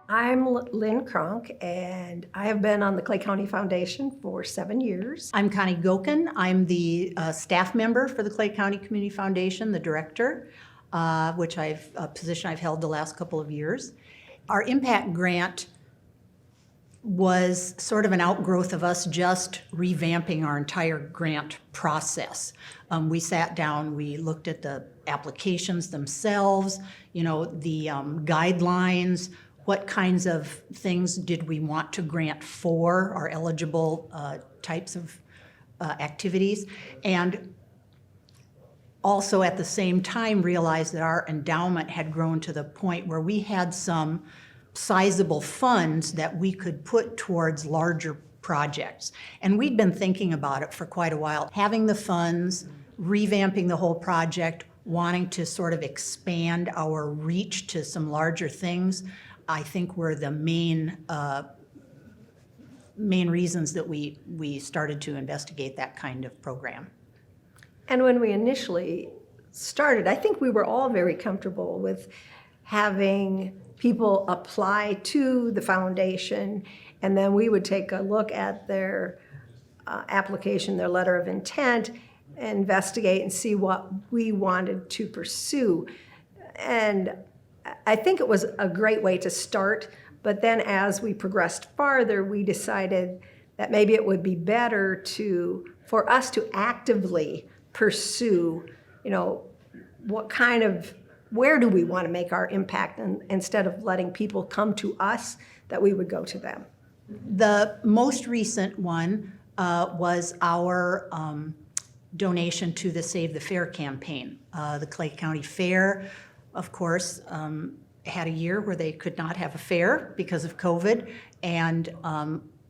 I'm Lynn Kronk, and I have been on the Clay County Foundation for 7 years. I'm Connie Gokin. I'm the staff member for the Clay County Community Foundation, the director, which a position I've held the last couple of years. Our impact grant was sort of an outgrowth of us just revamping our entire grant process. We sat down, we looked at the applications themselves, the guidelines, what kinds of things did we want to grant for, our eligible types of activities, and also at the same time realized that our endowment had grown to the point where we had some sizable funds that we could put towards larger projects. And we'd been thinking about it for quite a while, having the funds, revamping the whole project, wanting to sort of expand our reach to some larger things, I think were the main reasons that we started to investigate that kind of program. And when we initially started, I think we were all very comfortable with having people apply to the foundation, and then we would take a look at their application, their letter of intent, investigate and see what we wanted to pursue. And I think it was a great way to start, but then as we progressed farther, we decided that maybe it would be better for us to actively pursue, where do we want to make our impact, and instead of letting people come to us, that we would go to them. The most recent one was our donation to the Save the Fair campaign. The Clay County Fair, of course, had a year where they could not have a fair because of COVID, and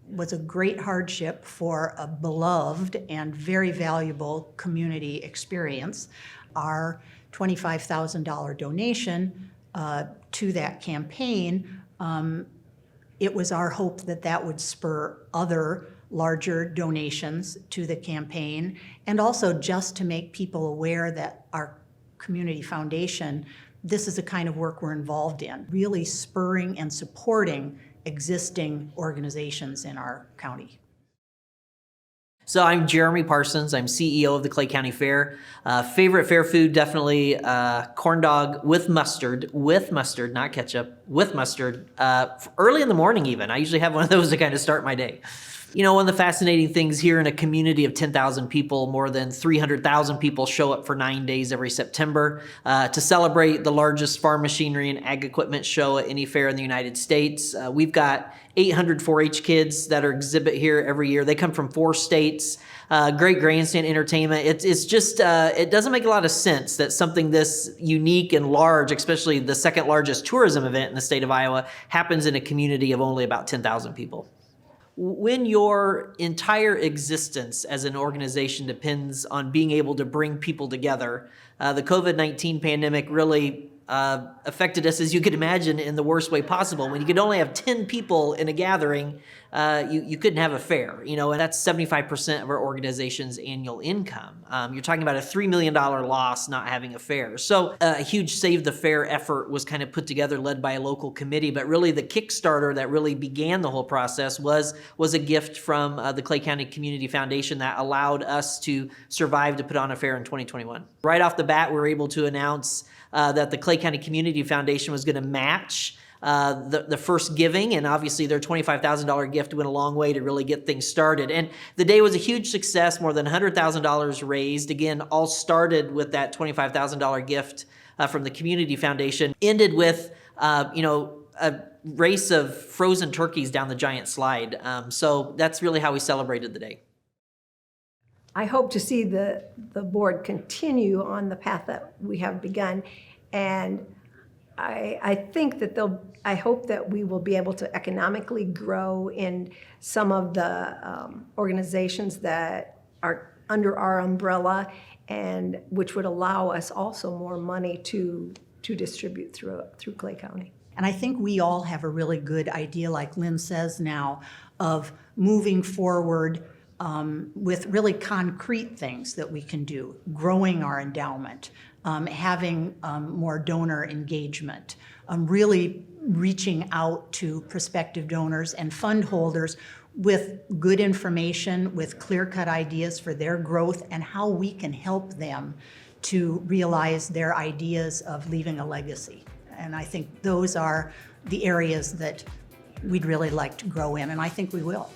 was a great hardship for a beloved and very valuable community experience. Our $25,000 donation to that campaign, it was our hope that that would spur other larger donations to the campaign, and also just to make people aware that our community foundation, this is the kind of work we're involved in, really spurring and supporting existing organizations in our county. So I'm Jeremy Parsons. I'm CEO of the Clay County Fair. Favorite fair food, definitely corn dog with mustard, not ketchup, with mustard. Early in the morning even. I usually have one of those to kind of start my day. One of the fascinating things here in a community of 10,000 people, more than 300,000 people show up for 9 days every September to celebrate the largest farm machinery and ag equipment show at any fair in the United States. We've got 800 4-H kids that are exhibit here every year. They come from 4 states. Great grandstand entertainment. It's just, it doesn't make a lot of sense that something this unique and large, especially the second largest tourism event in the state of Iowa, happens in a community of only about 10,000 people. When your entire existence as an organization depends on being able to bring people together, the COVID-19 pandemic really affected us, as you could imagine, in the worst way possible. When you could only have 10 people in a gathering, you couldn't have a fair, and that's 75% of our organization's annual income. You're talking about a $3 million loss not having a fair. So a huge Save the Fair effort was kind of put together, led by a local committee, but really the Kickstarter that really began the whole process was a gift from the Clay County Community Foundation that allowed us to survive to put on a fair in 2021. Right off the bat, we were able to announce that the Clay County Community Foundation was going to match the first giving, and obviously their $25,000 gift went a long way to really get things started. And the day was a huge success, more than $100,000 raised. Again, all started with that $25,000 gift from the Community Foundation, ended with a race of frozen turkeys down the giant slide. So that's really how we celebrated the day. I hope to see the board continue on the path that we have begun, and I think that I hope that we will be able to economically grow in some of the organizations that are under our umbrella, and which would allow us also more money to distribute through Clay County. And I think we all have a really good idea, like Lynn says now, of moving forward with really concrete things that we can do, growing our endowment, having more donor engagement, really reaching out to prospective donors and fund holders with good information, with clear-cut ideas for their growth and how we can help them to realize their ideas of leaving a legacy. And I think those are the areas that we'd really like to grow in, and I think we will.